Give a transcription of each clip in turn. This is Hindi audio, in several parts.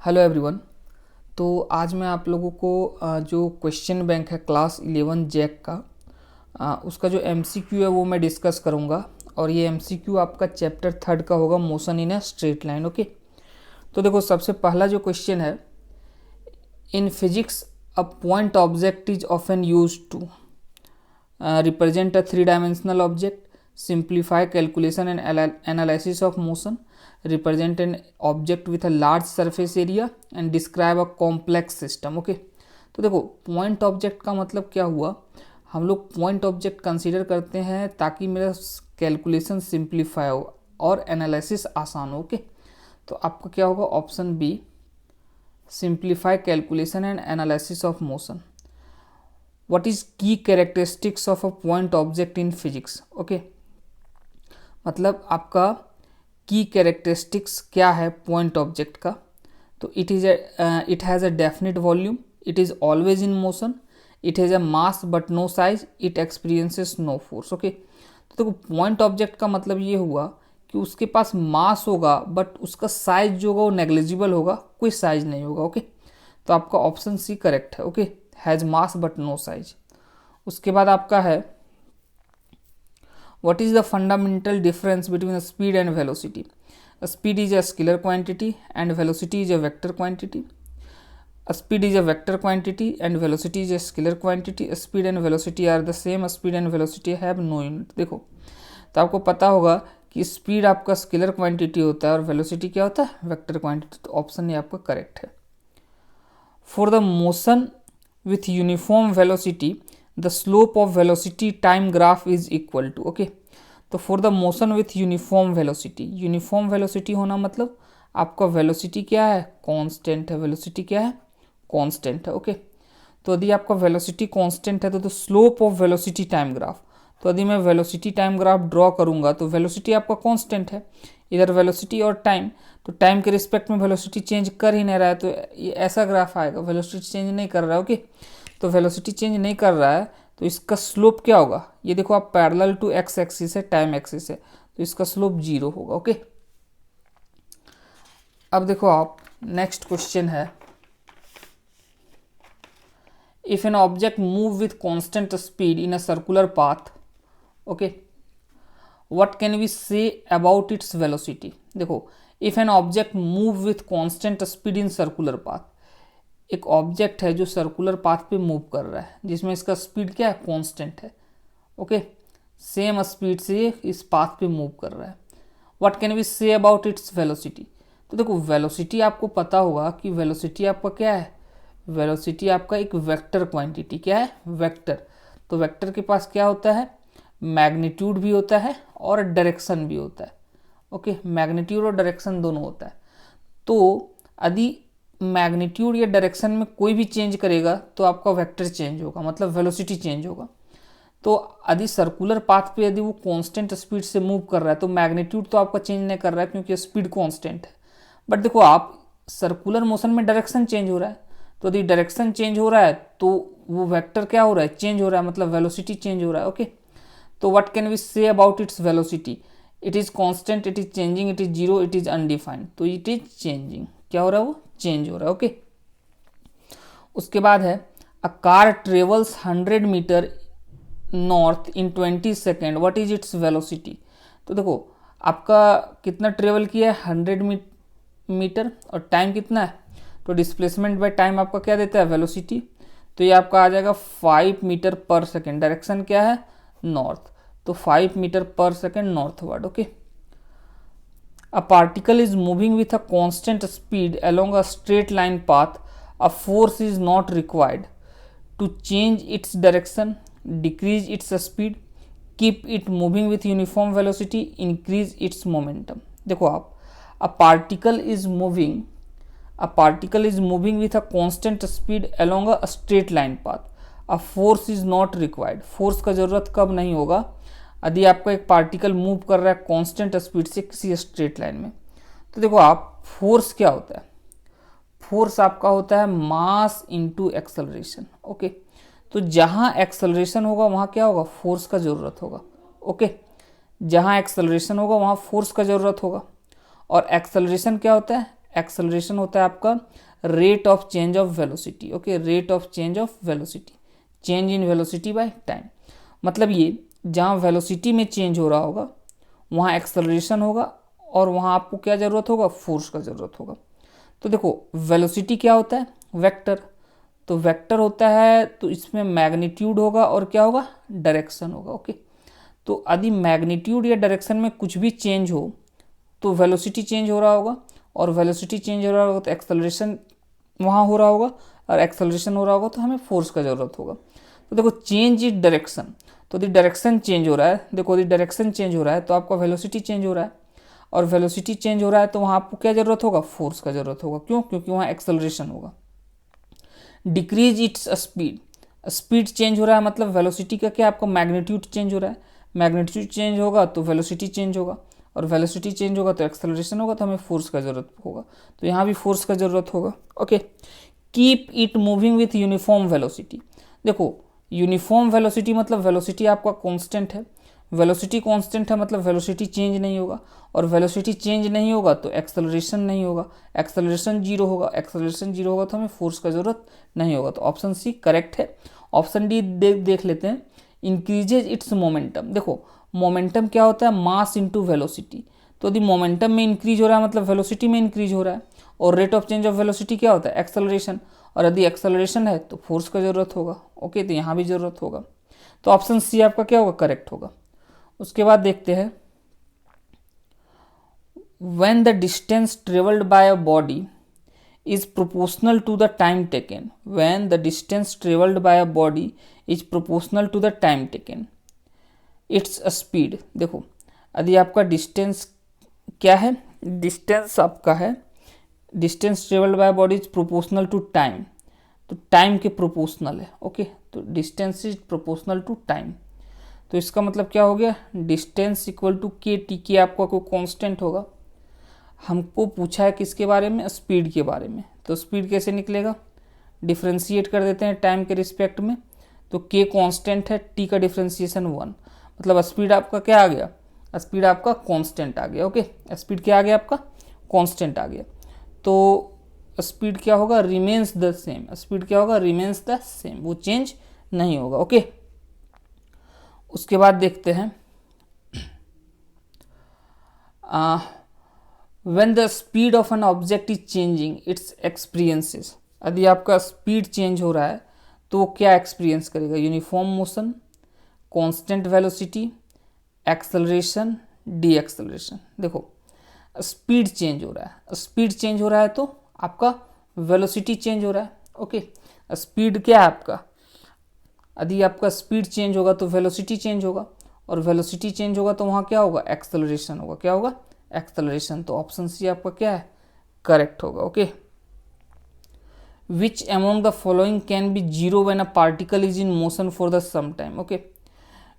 Hello everyone. तो आज मैं आप लोगों को जो क्वेश्चन बैंक है क्लास 11 जैक का उसका जो एमसीक्यू है वो मैं डिस्कस करूँगा। और ये एमसीक्यू आपका चैप्टर 3 का होगा, motion in a straight line. Okay, तो देखो सबसे पहला जो क्वेश्चन है, in physics a point object is often used to represent a three-dimensional object, simplify calculation and analysis of motion, represent an object with a large surface area and describe a complex system. Okay, तो देखो पॉइंट ऑब्जेक्ट का मतलब क्या हुआ, हम लोग पॉइंट ऑब्जेक्ट कंसीडर करते हैं ताकि मेरा कैलकुलेशन सिंप्लीफाई हो और एनालिसिस आसान हो। ओके, तो आपका क्या होगा, option B, simplify calculation and analysis of motion. What is key characteristics of a point object in physics. Okay, मतलब आपका की कैरेक्टरिस्टिक्स क्या है पॉइंट ऑब्जेक्ट का। तो it has a definite volume, it is always in motion, it has a mass but no size, it experiences no force. Okay, तो देखो पॉइंट ऑब्जेक्ट का मतलब ये हुआ कि उसके पास मास होगा बट उसका साइज जो होगा वो नेग्लिजिबल होगा, कोई साइज नहीं होगा। ओके, तो आपका ऑप्शन सी करेक्ट है। Okay, has mass but no size. उसके बाद आपका है, what is the fundamental difference between speed and velocity? Speed is a scalar quantity and velocity is a vector quantity. Speed is a vector quantity and velocity is a scalar quantity. Speed and velocity are the same. Speed and velocity have no unit. देखो, तो आपको पता होगा कि स्पीड आपका स्केलर क्वांटिटी होता है और वेलोसिटी क्या होता है, वेक्टर क्वांटिटी। तो ऑप्शन ये आपका करेक्ट है। For the motion with uniform velocity the slope of velocity time graph is equal to। Okay, तो for the motion with uniform velocity, uniform velocity होना मतलब आपका वेलोसिटी क्या है, कांस्टेंट है। वेलोसिटी क्या है, कांस्टेंट है। ओके, तो यदि आपका वेलोसिटी कांस्टेंट है तो slope of velocity time graph, तो यदि मैं वेलोसिटी टाइम ग्राफ ड्रॉ करूंगा तो वेलोसिटी आपका कांस्टेंट है, इधर वेलोसिटी और टाइम, तो टाइम के रिस्पेक्ट में वेलोसिटी चेंज कर ही नहीं रहा है, तो ये ऐसा ग्राफ आएगा, वेलोसिटी चेंज नहीं कर रहा है। ओके, तो वेलोसिटी चेंज नहीं कर रहा है तो इसका स्लोप क्या होगा, ये देखो आप पैरेलल टू एक्स एक्सिस है, टाइम एक्सिस है, तो इसका स्लोप 0 होगा। ओके, अब देखो आप नेक्स्ट क्वेश्चन है, if an object move with constant speed in a circular path, okay, what can we say about its velocity. देखो, if an object move with constant speed in circular path, एक ऑब्जेक्ट है जो सर्कुलर पाथ पे मूव कर रहा है जिसमें इसका स्पीड क्या है, कांस्टेंट है। ओके, सेम स्पीड से इस पाथ पे मूव कर रहा है। What can we say about its velocity. तो देखो वेलोसिटी आपको पता होगा कि वेलोसिटी आपका क्या है, वेलोसिटी आपका एक वेक्टर क्वांटिटी, क्या है, वेक्टर। तो वेक्टर के पास क्या होता है, मैग्नीट्यूड भी होता है और डायरेक्शन भी होता है। ओके, मैग्नीट्यूड और डायरेक्शन दोनों होता है। तो यदि मैग्नीट्यूड या डायरेक्शन में कोई भी चेंज करेगा तो आपका वेक्टर चेंज होगा, मतलब वेलोसिटी चेंज होगा। तो यदि सर्कुलर पाथ पे यदि वो कांस्टेंट स्पीड से मूव कर रहा है तो मैग्नीट्यूड तो आपका चेंज नहीं कर रहा है क्योंकि स्पीड कांस्टेंट है। बट देखो आप सर्कुलर मोशन में डायरेक्शन चेंज हो रहा है, तो यदि डायरेक्शन चेंज हो रहा है तो वो वेक्टर क्या हो रहा है, चेंज हो रहा है, मतलब वेलोसिटी चेंज हो रहा है। ओके, तो what can we say about its velocity, it is constant, it is changing, it is zero, it is undefined. तो इट इज चेंजिंग, क्या हो रहा है, वो चेंज हो रहा है। ओके, उसके बाद है, a car travels 100 metre north in 20 second, what is its velocity. तो देखो आपका कितना ट्रेवल किया है, 100 मीटर, और टाइम कितना है, तो डिस्प्लेसमेंट बाय टाइम आपका क्या देता है, वेलोसिटी। तो ये आपका आ जाएगा 5 मीटर पर सेकेंड, डायरेक्शन क्या है, नॉर्थ, तो 5 मीटर पर second northward. Okay, a particle is moving with a constant speed along a straight line path, a force is not required to change its direction, decrease its speed, keep it moving with uniform velocity, increase its momentum। देखो आप, a particle is moving with a constant speed along a straight line path, a force is not required। Force का जरूरत कब नहीं होगा, यदि आपका एक पार्टिकल मूव कर रहा है कांस्टेंट स्पीड से किसी स्ट्रेट लाइन में। तो देखो आप, फोर्स क्या होता है, फोर्स आपका होता है मास इनटू एक्सेलरेशन। ओके, तो जहां एक्सेलरेशन होगा वहां क्या होगा, फोर्स का जरूरत होगा। ओके, जहां एक्सेलरेशन होगा वहां फोर्स का जरूरत होगा। और एक्सेलरेशन क्या होता है, एक्सेलरेशन होता है आपका rate of change of velocity. Okay, rate of change of velocity, change in velocity by time. मतलब ये जहाँ वेलोसिटी में चेंज हो रहा होगा वहाँ एक्सेलरेशन होगा और वहाँ आपको क्या ज़रूरत होगा, फोर्स का ज़रूरत होगा। तो देखो वेलोसिटी क्या होता है, वेक्टर, तो वेक्टर होता है तो इसमें मैग्नीट्यूड होगा और क्या होगा, डायरेक्शन होगा। ओके, तो यदि मैग्नीट्यूड या डायरेक्शन में कुछ भी चेंज हो तो वेलोसिटी चेंज हो रहा होगा, और वेलोसिटी चेंज हो रहा होगा तो एक्सेलरेशन वहाँ हो रहा होगा, और एक्सेलरेशन हो रहा होगा तो हमें फोर्स का ज़रूरत होगा। तो देखो चेंज इज डायरेक्शन, तो यदि डायरेक्शन चेंज हो रहा है, देखो यदि डायरेक्शन चेंज हो रहा है तो आपका वेलोसिटी चेंज हो रहा है, और वेलोसिटी चेंज हो रहा है तो वहाँ आपको क्या ज़रूरत होगा, फोर्स का ज़रूरत होगा। क्यों, क्योंकि वहाँ एक्सेलरेशन होगा। Decrease its speed, speed change हो रहा है मतलब वेलोसिटी का क्या, आपका मैग्नीट्यूड चेंज हो रहा है, मैग्नीट्यूड चेंज होगा तो वेलोसिटी चेंज होगा, और वेलोसिटी चेंज होगा तो एक्सेलरेशन होगा, तो हमें फोर्स का ज़रूरत होगा। तो यहाँ भी फोर्स का ज़रूरत होगा। Okay, keep it moving with uniform velocity. देखो यूनिफॉर्म वेलोसिटी मतलब वेलोसिटी आपका कांस्टेंट है, वेलोसिटी कांस्टेंट है मतलब वेलोसिटी चेंज नहीं होगा, और वेलोसिटी चेंज नहीं होगा तो एक्सेलरेशन नहीं होगा, एक्सेलरेशन जीरो होगा, एक्सेलरेशन जीरो होगा तो हमें फोर्स का ज़रूरत नहीं होगा। तो ऑप्शन सी करेक्ट है। ऑप्शन डी देख लेते हैं, इंक्रीजेज इट्स मोमेंटम। देखो मोमेंटम क्या होता है, मास इंटू वेलोसिटी, तो यदि मोमेंटम में इंक्रीज हो रहा है मतलब वेलोसिटी में इंक्रीज हो रहा है, और rate of change of velocity क्या होता है, एक्सेलरेशन, और यदि एक्सेलरेशन है तो फोर्स का ज़रूरत होगा। ओके, तो यहाँ भी ज़रूरत होगा, तो ऑप्शन सी आपका क्या होगा, करेक्ट होगा। उसके बाद देखते हैं, when the distance traveled by a body is proportional to the time taken, when the distance traveled by a body is proportional to the time taken, its speed। देखो यदि आपका डिस्टेंस क्या है, डिस्टेंस आपका है, distance travelled by body is proportional to time, तो टाइम के प्रोपोर्शनल है। ओके, तो distance is proportional to time, तो इसका मतलब क्या हो गया, distance equal to K T, K आपका कोई कांस्टेंट होगा। हमको पूछा है किसके बारे में, स्पीड के बारे में, तो स्पीड कैसे निकलेगा, डिफ्रेंशिएट कर देते हैं टाइम के रिस्पेक्ट में, तो के कांस्टेंट है, टी का डिफ्रेंशिएशन 1, मतलब स्पीड आपका क्या आ गया, स्पीड आपका कांस्टेंट आ गया। ओके, स्पीड क्या आ गया आपका, कांस्टेंट आ गया, तो स्पीड क्या होगा, रिमेन्स द सेम, स्पीड क्या होगा, रिमेन्स द सेम, वो चेंज नहीं होगा। ओके, उसके बाद देखते हैं, when the speed of an object is changing its experiences, यदि आपका स्पीड चेंज हो रहा है तो वो क्या एक्सपीरियंस करेगा, uniform motion, constant velocity, acceleration, D acceleration. देखो स्पीड चेंज हो रहा है, स्पीड चेंज हो रहा है तो आपका वेलोसिटी चेंज हो रहा है। ओके, स्पीड क्या है आपका, यदि आपका स्पीड चेंज होगा तो वेलोसिटी चेंज होगा, और वेलोसिटी चेंज होगा तो वहाँ क्या होगा, एक्सेलरेशन होगा, क्या होगा, एक्सेलरेशन। तो ऑप्शन सी आपका क्या है, करेक्ट होगा। Okay, which among the following can be zero when a particle is in motion for the some time. Okay,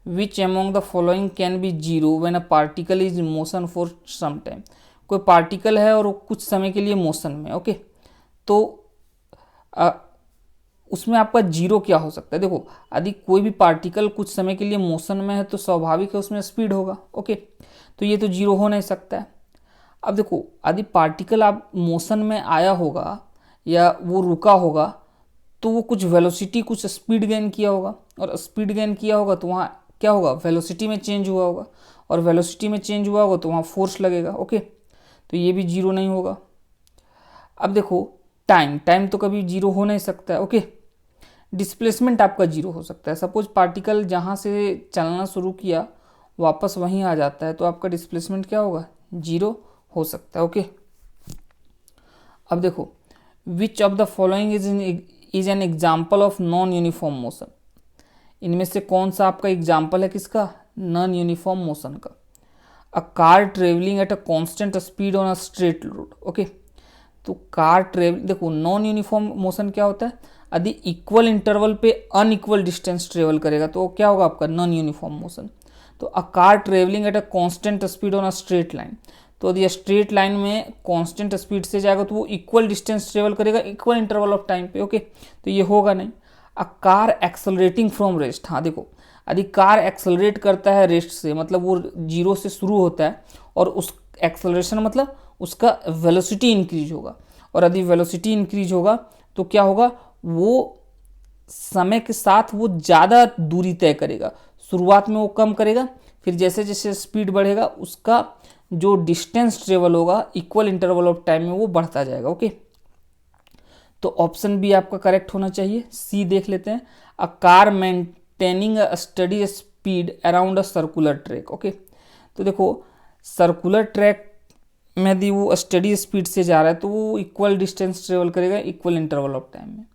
which among the following can be zero when a particle is in motion for some time, कोई पार्टिकल है और वो कुछ समय के लिए मोशन में। ओके, तो उसमें आपका जीरो क्या हो सकता है, देखो यदि कोई भी पार्टिकल कुछ समय के लिए मोशन में है तो स्वाभाविक है उसमें स्पीड होगा। ओके, तो ये तो जीरो हो नहीं सकता है। अब देखो यदि पार्टिकल आप मोशन में आया होगा या वो रुका होगा तो वो कुछ वेलोसिटी कुछ स्पीड गेन किया होगा, और स्पीड गेन किया होगा तो वहाँ क्या होगा, वेलोसिटी में चेंज हुआ होगा, और वेलोसिटी में चेंज हुआ होगा तो वहाँ फोर्स लगेगा। ओके, तो ये भी जीरो नहीं होगा। अब देखो टाइम, टाइम तो कभी जीरो हो नहीं सकता है। ओके, डिस्प्लेसमेंट आपका जीरो हो सकता है, सपोज पार्टिकल जहाँ से चलना शुरू किया वापस वहीं आ जाता है तो आपका डिस्प्लेसमेंट क्या होगा, जीरो हो सकता है। ओके, अब देखो विच of the following is an example of non uniform motion, इनमें से कौन सा आपका एग्जाम्पल है किसका, नॉन यूनिफॉर्म मोशन का। A car travelling at a constant speed on a straight road. Okay, तो कार ट्रेवल, देखो नॉन यूनिफॉर्म मोशन क्या होता है, यदि इक्वल इंटरवल पे अनइक्वल डिस्टेंस ट्रेवल करेगा तो क्या होगा आपका नॉन यूनिफॉर्म मोशन। तो a car travelling at a constant speed on a straight line, तो यदि स्ट्रेट लाइन में कांस्टेंट स्पीड से जाएगा तो वो इक्वल डिस्टेंस ट्रेवल करेगा इक्वल इंटरवल ऑफ टाइम पे। ओके, तो ये होगा नहीं। A car accelerating from rest, हाँ देखो यदि कार एक्सेलरेट करता है रेस्ट से मतलब वो जीरो से शुरू होता है और उस एक्सेलरेशन मतलब उसका वेलोसिटी इंक्रीज होगा, और यदि वेलोसिटी इंक्रीज होगा तो क्या होगा, वो समय के साथ वो ज़्यादा दूरी तय करेगा। शुरुआत में वो कम करेगा, फिर जैसे जैसे स्पीड बढ़ेगा उसका जो डिस्टेंस ट्रेवल होगा इक्वल इंटरवल ऑफ टाइम में वो बढ़ता जाएगा। ओके, तो ऑप्शन बी आपका करेक्ट होना चाहिए। सी देख लेते हैं, a car maintaining a study speed around a circular track. Okay, तो देखो सर्कुलर ट्रैक में यदि वो स्टडी स्पीड से जा रहा है तो वो इक्वल डिस्टेंस ट्रेवल करेगा इक्वल इंटरवल ऑफ टाइम में।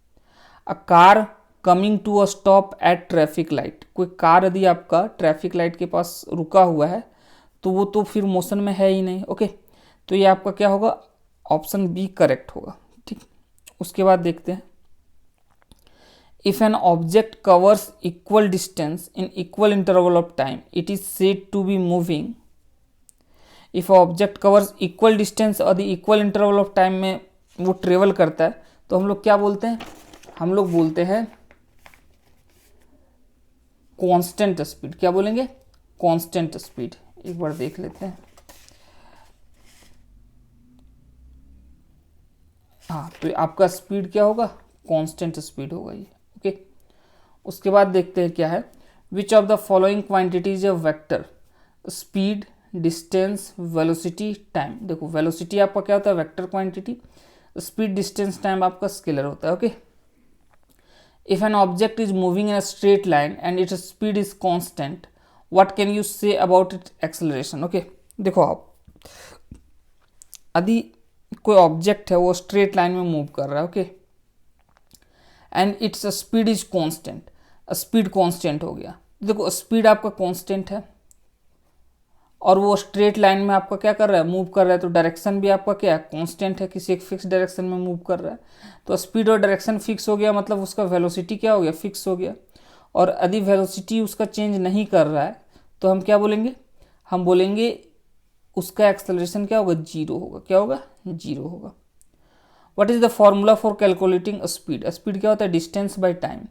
A car coming to a stop at traffic light, कोई कार यदि आपका ट्रैफिक लाइट के पास रुका हुआ है तो वो तो फिर मोशन में है ही नहीं। ओके, तो ये आपका क्या होगा, ऑप्शन बी करेक्ट होगा। ठीक, उसके बाद देखते हैं, if an object covers equal distance in equal interval of time it is said to be moving. If object covers equal distance और इक्वल इंटरवल ऑफ टाइम में वो ट्रेवल करता है तो हम लोग क्या बोलते हैं, हम लोग बोलते हैं कांस्टेंट स्पीड। क्या बोलेंगे, कांस्टेंट स्पीड। एक बार देख लेते हैं, हाँ, तो आपका स्पीड क्या होगा, कांस्टेंट स्पीड होगा ये। ओके, उसके बाद देखते हैं क्या है, विच of the following quantities a vector, speed, distance, velocity, time. देखो वेलोसिटी आपका क्या होता है, vector quantity, speed, distance, time आपका स्केलर होता है। Okay, if an object is moving in a straight line and its speed is constant what can you say about it acceleration. Okay, देखो आप यदि कोई ऑब्जेक्ट है वो स्ट्रेट लाइन में मूव कर रहा है, okay, and its speed is constant, speed constant हो गया। देखो स्पीड आपका कांस्टेंट है और वो स्ट्रेट लाइन में आपका क्या कर रहा है, मूव कर रहा है, तो डायरेक्शन भी आपका क्या है, कांस्टेंट है, किसी एक फिक्स डायरेक्शन में मूव कर रहा है। तो स्पीड और डायरेक्शन फिक्स हो गया, मतलब उसका वेलोसिटी क्या हो गया, फिक्स हो गया। और यदि वेलोसिटी उसका चेंज नहीं कर रहा है तो हम क्या बोलेंगे, हम बोलेंगे उसका एक्सेलरेशन क्या होगा, जीरो होगा। क्या होगा, जीरो होगा। What is the formula for calculating speed, speed क्या होता है, डिस्टेंस बाय टाइम।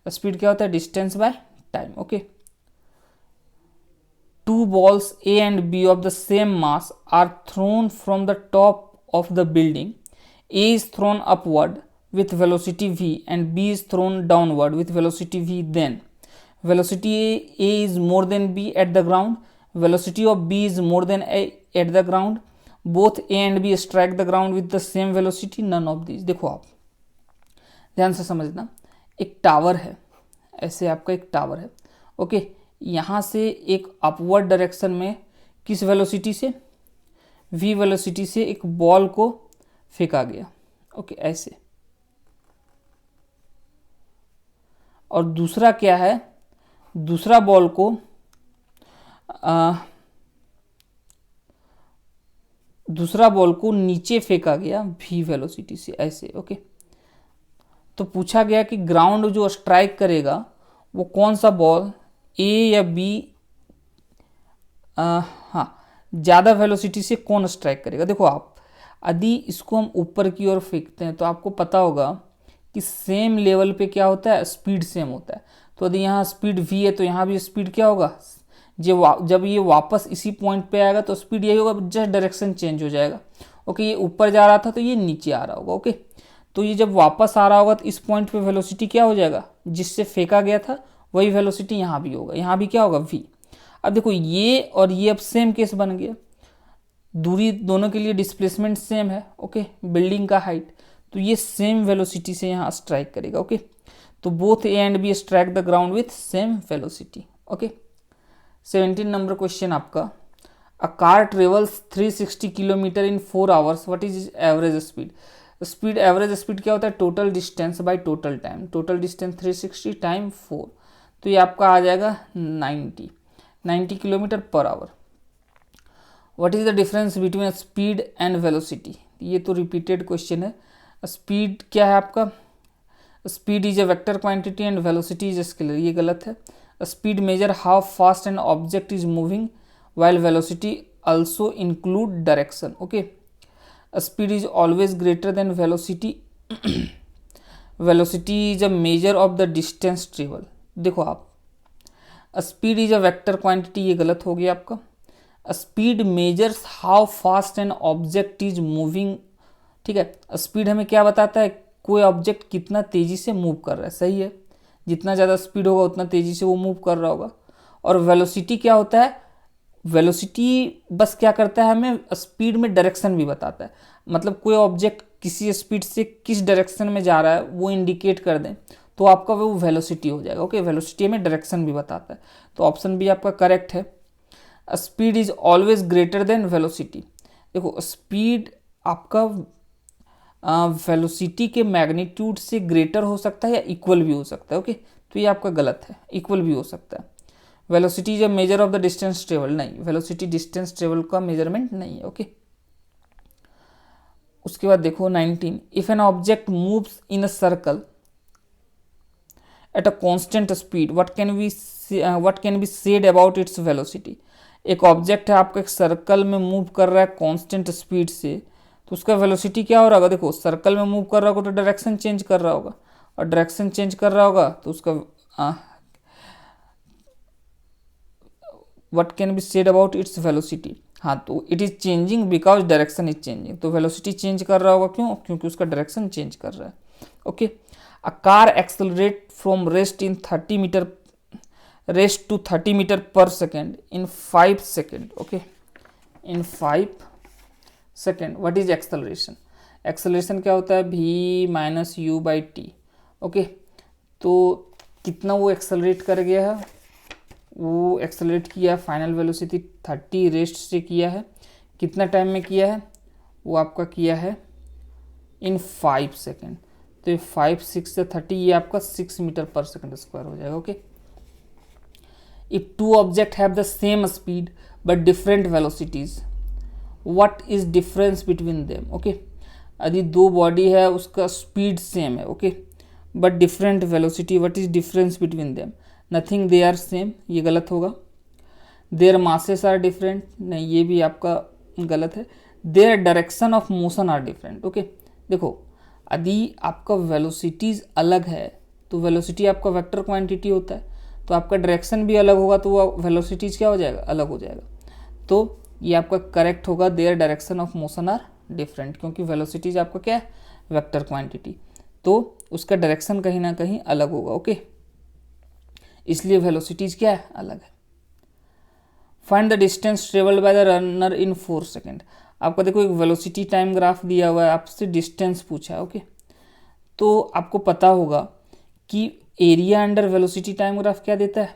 स्पीड क्या होता है, distance by time. Okay, two balls A and B of the same mass are thrown from the top of the building. A is thrown upward with velocity v and B is thrown downward with velocity v. Then velocity A is more than B at the ground, velocity of B is more than A at the ground, both A and B strike the ground with the same velocity, none of these। देखो आप ध्यान से समझना, एक टावर है, ऐसे आपका एक टावर है। ओके, यहाँ से एक अपवर्ड डायरेक्शन में किस वेलोसिटी से, v वेलोसिटी से एक बॉल को फेंका गया। ओके, ऐसे। और दूसरा क्या है, दूसरा बॉल को दूसरा बॉल को नीचे फेंका गया v वेलोसिटी से, ऐसे। ओके, तो पूछा गया कि ग्राउंड जो स्ट्राइक करेगा वो कौन सा बॉल, ए या बी, हाँ, ज़्यादा वेलोसिटी से कौन स्ट्राइक करेगा। देखो आप यदि इसको हम ऊपर की ओर फेंकते हैं तो आपको पता होगा कि सेम लेवल पे क्या होता है, स्पीड सेम होता है। तो यदि यहाँ स्पीड v है तो यहाँ भी स्पीड क्या होगा, जब ये वापस इसी पॉइंट पे आएगा तो स्पीड यही होगा, जस्ट डायरेक्शन चेंज हो जाएगा। ओके, ये ऊपर जा रहा था तो ये नीचे आ रहा होगा। ओके, तो ये जब वापस आ रहा होगा तो इस पॉइंट पे वेलोसिटी क्या हो जाएगा, जिससे फेंका गया था वही वेलोसिटी यहाँ भी होगा, यहाँ भी क्या होगा, v। अब देखो ये और ये अब सेम केस बन गया, दूरी दोनों के लिए डिस्प्लेसमेंट सेम है। ओके, बिल्डिंग का हाइट, तो ये सेम वेलोसिटी से यहाँ स्ट्राइक करेगा। ओके, तो both A and B strike the ground with same velocity. Okay, 17 number question आपका, a car travels 360 kilometre in 4 hours, what is average speed. Speed, average speed क्या होता है, total distance by total time. Total distance 360 time 4, तो ये आपका आ जाएगा 90 kilometre per hour. What is the difference between speed and velocity, ये तो रिपीटेड क्वेश्चन है। स्पीड क्या है आपका, speed is a vector quantity and velocity is a scalar, ये गलत है। Speed measure how fast N object is moving while velocity also include direction. Okay, speed is always greater than velocity. Velocity is a measure of the distance travel. देखो आप, speed is a vector quantity, ये गलत हो गया आपका। Speed measures how fast N object is moving, ठीक है। स्पीड हमें क्या बताता है, कोई ऑब्जेक्ट कितना तेजी से मूव कर रहा है, सही है, जितना ज़्यादा स्पीड होगा उतना तेजी से वो मूव कर रहा होगा। और वेलोसिटी क्या होता है, वेलोसिटी बस क्या करता है, हमें स्पीड में डायरेक्शन भी बताता है, मतलब कोई ऑब्जेक्ट किसी स्पीड से किस डायरेक्शन में जा रहा है वो इंडिकेट कर दें तो आपका वो वेलोसिटी हो जाएगा, ओके। वेलोसिटी हमें डायरेक्शन भी बताता है, तो ऑप्शन भी आपका करेक्ट है। Speed is always greater than velocity, देखो स्पीड आपका वेलोसिटी के मैग्नीट्यूड से ग्रेटर हो सकता है या इक्वल भी हो सकता है, ओके। तो ये आपका गलत है, इक्वल भी हो सकता है। Velocity is a measure of the distance travel, नहीं, वेलोसिटी डिस्टेंस ट्रेवल का मेजरमेंट नहीं है, ओके। उसके बाद देखो 19, if an object moves in a circle at a constant speed what can be said about its velocity. एक ऑब्जेक्ट है आपका एक सर्कल में मूव कर रहा है कांस्टेंट स्पीड से, तो उसका वेलोसिटी क्या हो रहा होगा, देखो सर्कल में मूव कर रहा होगा तो डायरेक्शन चेंज कर रहा होगा, और डायरेक्शन चेंज कर रहा होगा तो उसका what can be said about its velocity, हाँ तो it is changing because direction is changing, तो वेलोसिटी चेंज कर रहा होगा, क्यों, क्योंकि उसका डायरेक्शन चेंज कर रहा है, okay. A car accelerate from rest to 30 metre पर second in 5 second, okay, in 5 second. What is acceleration, acceleration क्या होता है, v minus u by t, okay. तो कितना वो एक्सेलरेट कर गया है, वो एक्सेलरेट किया है, फाइनल वेलोसिटी 30 रेस्ट से किया है, कितना टाइम में किया है, वो आपका किया है इन 5 सेकेंड, तो ये 5 6 से 30 ये आपका 6 मीटर पर सेकेंड स्क्वायर हो जाएगा, okay. If two object have the same speed but different velocities what is difference between them, okay. यदि दो बॉडी है उसका स्पीड सेम है, okay, but different velocity, what is difference between them, nothing, they are same, ये गलत होगा। देयर मासेस आर डिफरेंट, नहीं ये भी आपका गलत है। Their direction of motion are different, okay. देखो यदि आपका वेलोसिटीज अलग है तो वेलोसिटी आपका वेक्टर क्वांटिटी होता है, तो आपका डायरेक्शन भी अलग होगा तो वो वेलोसिटीज क्या हो जाएगा, अलग हो जाएगा, तो ये आपका करेक्ट होगा, their direction of motion are different, क्योंकि वेलोसिटीज आपका क्या है, वेक्टर क्वांटिटी, तो उसका डायरेक्शन कहीं ना कहीं अलग होगा, ओके, इसलिए वेलोसिटीज क्या है, अलग है। Find the distance travelled by the runner in 4 second, आपका देखो एक वेलोसिटी टाइम ग्राफ दिया हुआ है, आपसे डिस्टेंस पूछा है, ओके। तो आपको पता होगा कि area under velocity time graph क्या देता है,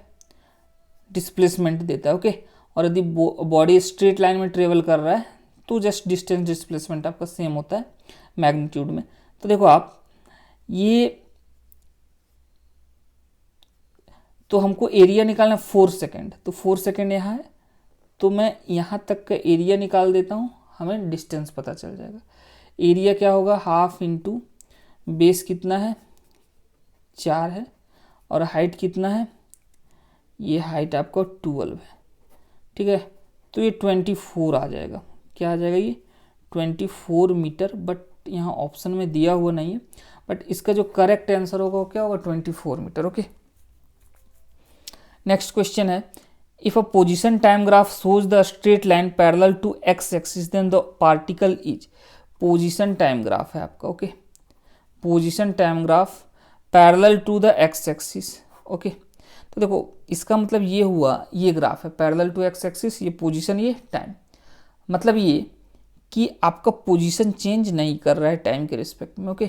डिस्प्लेसमेंट देता है, ओके। और यदि बॉडी स्ट्रेट लाइन में ट्रेवल कर रहा है तो जस्ट डिस्टेंस डिस्प्लेसमेंट आपका सेम होता है मैग्नीट्यूड में। तो देखो आप ये, तो हमको एरिया निकालना 4 सेकेंड, तो 4 सेकेंड यहाँ है, तो मैं यहाँ तक का एरिया निकाल देता हूँ, हमें डिस्टेंस पता चल जाएगा। एरिया क्या होगा, हाफ इंटू बेस कितना है 4 है, और हाइट कितना है, ये हाइट आपका 12 है, ठीक है, तो ये 24 आ जाएगा, क्या आ जाएगा ये 24 मीटर, बट यहाँ ऑप्शन में दिया हुआ नहीं है, बट इसका जो करेक्ट आंसर होगा वो क्या होगा 24 मीटर, ओके। नेक्स्ट क्वेश्चन है, if a position time graph shows the straight line parallel to x axis then the particle is, position time graph है आपका, okay, position time graph parallel to the x axis, okay. तो देखो इसका मतलब ये हुआ, ये ग्राफ है पैरेलल टू एक्स एक्सिस, ये पोजीशन, ये टाइम, मतलब ये कि आपका पोजीशन चेंज नहीं कर रहा है टाइम के रिस्पेक्ट में, ओके।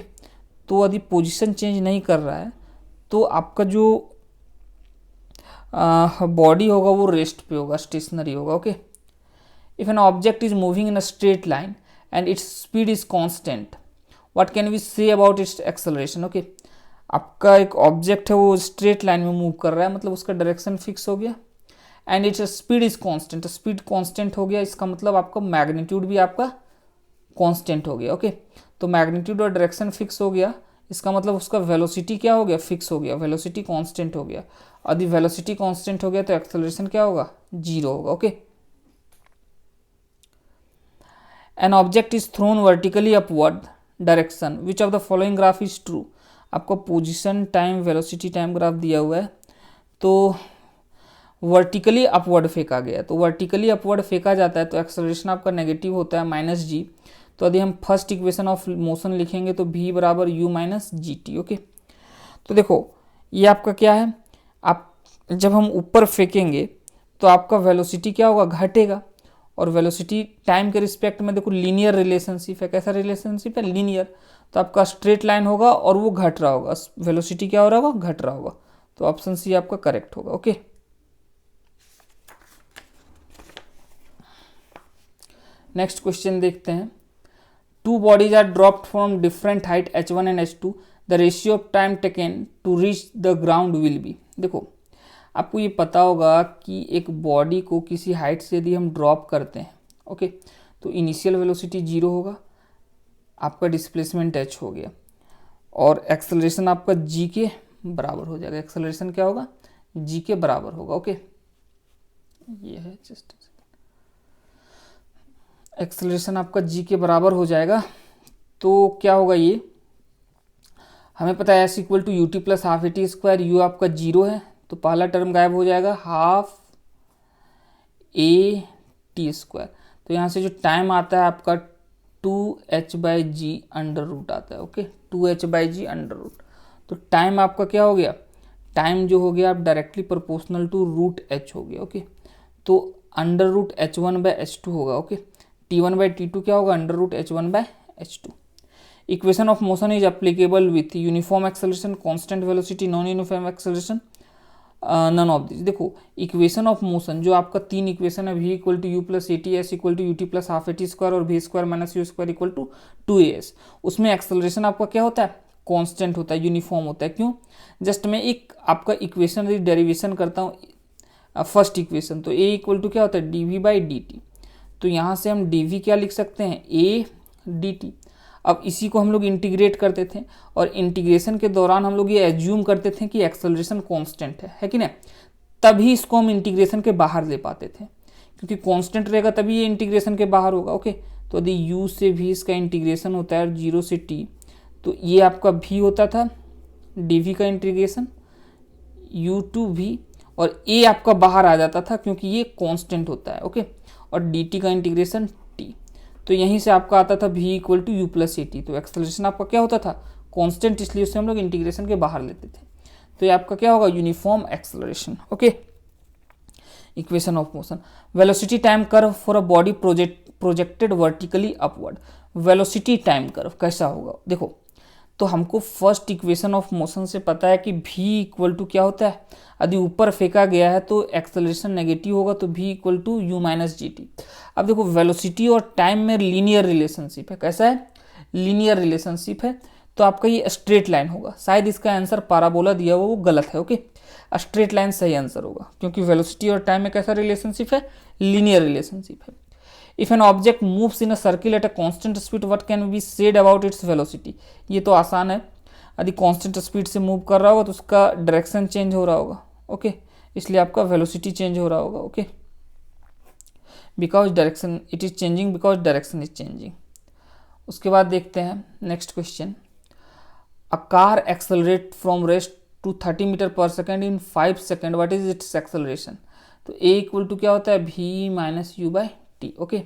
तो यदि पोजीशन चेंज नहीं कर रहा है तो आपका जो बॉडी होगा वो रेस्ट पे होगा, स्टेशनरी होगा, okay. If an object is moving in a straight line and its speed is constant what can we say about its acceleration, okay. आपका एक ऑब्जेक्ट है वो स्ट्रेट लाइन में मूव कर रहा है, मतलब उसका डायरेक्शन फिक्स हो गया, and its speed is constant, speed constant हो गया, इसका मतलब आपका मैग्नीट्यूड भी आपका कांस्टेंट हो गया, ओके। तो मैग्नीट्यूड और डायरेक्शन फिक्स हो गया, इसका मतलब उसका वेलोसिटी क्या हो गया, फिक्स हो गया, वेलोसिटी कांस्टेंट हो गया। यदि वेलोसिटी कांस्टेंट हो गया तो एक्सेलरेशन क्या होगा, 0 होगा, okay. An object is thrown vertically upward direction which of the following graph is true, आपको position time velocity time graph दिया हुआ है, तो वर्टिकली अपवर्ड फेंका गया, तो वर्टिकली अपवर्ड फेंका जाता है तो एक्सेलरेशन आपका नेगेटिव होता है माइनस जी। तो यदि हम फर्स्ट इक्वेशन ऑफ मोशन लिखेंगे तो v बराबर u minus g T. Okay, तो देखो ये आपका क्या है, आप जब हम ऊपर फेंकेंगे तो आपका वेलोसिटी क्या होगा, घटेगा। और वेलोसिटी टाइम के रिस्पेक्ट में देखो लीनियर रिलेशनशिप है। कैसा रिलेशनशिप है, लीनियर। तो आपका स्ट्रेट लाइन होगा और वो घट रहा होगा, वेलोसिटी क्या हो रहा होगा, घट रहा होगा। तो ऑप्शन सी आपका करेक्ट होगा। ओके, नेक्स्ट क्वेश्चन देखते हैं। Two bodies are dropped from different height h1 and h2, the ratio of time taken to reach the ground will be. देखो आपको ये पता होगा कि एक बॉडी को किसी हाइट से यदि हम ड्रॉप करते हैं, ओके, तो इनिशियल वेलोसिटी 0 होगा, आपका डिस्प्लेसमेंट h हो गया, और एक्सेलरेशन आपका g के बराबर हो जाएगा। एक्सेलरेशन क्या होगा, g के बराबर होगा। ओके, ये है जस्ट एक्सेलरेशन आपका g के बराबर हो जाएगा। तो क्या होगा, ये हमें पता है s equal to u t plus half a t square, u आपका 0 है तो पहला टर्म गायब हो जाएगा, हाफ ए टी स्क्वायर। तो यहाँ से जो टाइम आता है आपका 2h by g under root आता है। Okay, 2h by g under root. तो टाइम आपका क्या हो गया, टाइम जो हो गया आप directly proportional to root h हो गया। ओके, तो under root h1 by h2 होगा। ओके, t1 बाई t2 क्या होगा, under root h1 by h2। Equation of motion is applicable with uniform acceleration, constant velocity, non uniform acceleration, none of this. देखो इक्वेशन ऑफ मोशन जो आपका तीन इक्वेशन है, v equal to u plus a t, s equal to u t plus half a t square और v square minus u square equal to 2as, उसमें एक्सेलरेशन आपका क्या होता है, कांस्टेंट होता है, यूनिफॉर्म होता है। क्यों, जस्ट मैं एक आपका इक्वेशन डेरिवेशन करता हूँ फर्स्ट इक्वेशन, तो a इक्वल टू क्या होता है, d v by d t. तो यहाँ से हम डी वी क्या लिख सकते हैं, a डी टी। अब इसी को हम लोग इंटीग्रेट करते थे और इंटीग्रेशन के दौरान हम लोग ये एज्यूम करते थे कि एक्सेलरेशन कांस्टेंट है कि नहीं, तभी इसको हम इंटीग्रेशन के बाहर ले पाते थे, क्योंकि कांस्टेंट रहेगा तभी ये इंटीग्रेशन के बाहर होगा। ओके, तो यदि u से v इसका इंटीग्रेशन होता है 0 से t, तो ये आपका v होता था dv का इंटीग्रेशन u टू v, और a आपका बाहर आ जाता था क्योंकि ये कांस्टेंट होता है। ओके, और dt का इंटीग्रेशन t, तो यहीं से आपका आता था v equal to u plus a t. तो एक्सेलरेशन आपका क्या होता था, कांस्टेंट, इसलिए उससे हम लोग इंटीग्रेशन के बाहर लेते थे। तो ये आपका क्या होगा, uniform acceleration. Okay, equation of motion, velocity time curve for a body projected vertically upward. Velocity time curve कैसा होगा, देखो तो हमको फर्स्ट इक्वेशन ऑफ मोशन से पता है कि v इक्वल टू क्या होता है, यदि ऊपर फेंका गया है तो एक्सेलरेशन नेगेटिव होगा, तो v equal to u minus g t. अब देखो वेलोसिटी और टाइम में लीनियर रिलेशनशिप है। कैसा है, लीनियर रिलेशनशिप है, तो आपका ये स्ट्रेट लाइन होगा। शायद इसका आंसर पाराबोला दिया हुआ वो गलत है। ओके, स्ट्रेट लाइन सही आंसर होगा, क्योंकि वेलोसिटी और टाइम में कैसा रिलेशनशिप है, लीनियर रिलेशनशिप है। If an object moves in a circle at a constant speed, what can be said about its velocity. ये तो आसान है, यदि कांस्टेंट स्पीड से मूव कर रहा होगा तो उसका डायरेक्शन चेंज हो रहा होगा। ओके, इसलिए आपका वेलोसिटी चेंज हो रहा होगा। Okay, because direction it is changing, because direction is changing. उसके बाद देखते हैं next question. A car accelerate from rest to 30 metre पर second in 5 second, what is its acceleration. तो a इक्वल टू क्या होता है, v minus u by t. Okay,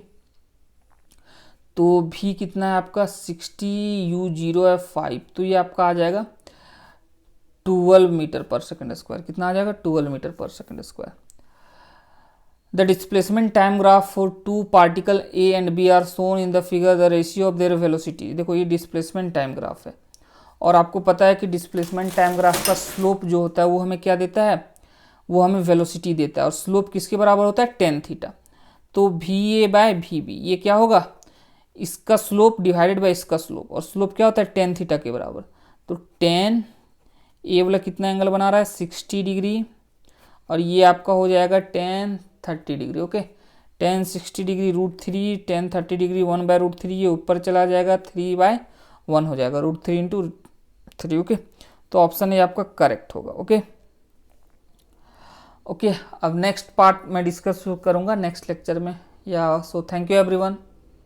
तो v कितना है आपका 60, u 0 है 5, तो ये आपका आ जाएगा 12 मीटर पर सेकेंड स्क्वायर। कितना आ जाएगा, 12 मीटर पर second square. The displacement time graph for two particle a and b are shown in the figure, the ratio of their velocity. देखो ये डिस्प्लेसमेंट टाइम ग्राफ है, और आपको पता है कि डिस्प्लेसमेंट टाइम ग्राफ का स्लोप जो होता है वो हमें क्या देता है, वो हमें वेलोसिटी देता है, और स्लोप किसके बराबर होता है, टेन थीटा। तो v a by v b, ये क्या होगा, इसका स्लोप डिवाइडेड बाय इसका स्लोप, और स्लोप क्या होता है, टेन थीटा के बराबर। तो टेन, ए वाला कितना एंगल बना रहा है, 60 डिग्री, और ये आपका हो जाएगा 10 30 degree. Okay, 10 60 degree root 3, 10 30 degree 1 by root 3, ये ऊपर चला जाएगा 3/1 हो जाएगा, रूट 3 इंटू 3। ओके, तो ऑप्शन ए आपका करेक्ट होगा। ओके ओके, अब नेक्स्ट पार्ट मैं डिस्कस करूंगा नेक्स्ट लेक्चर में। या सो थैंक यू एवरीवन।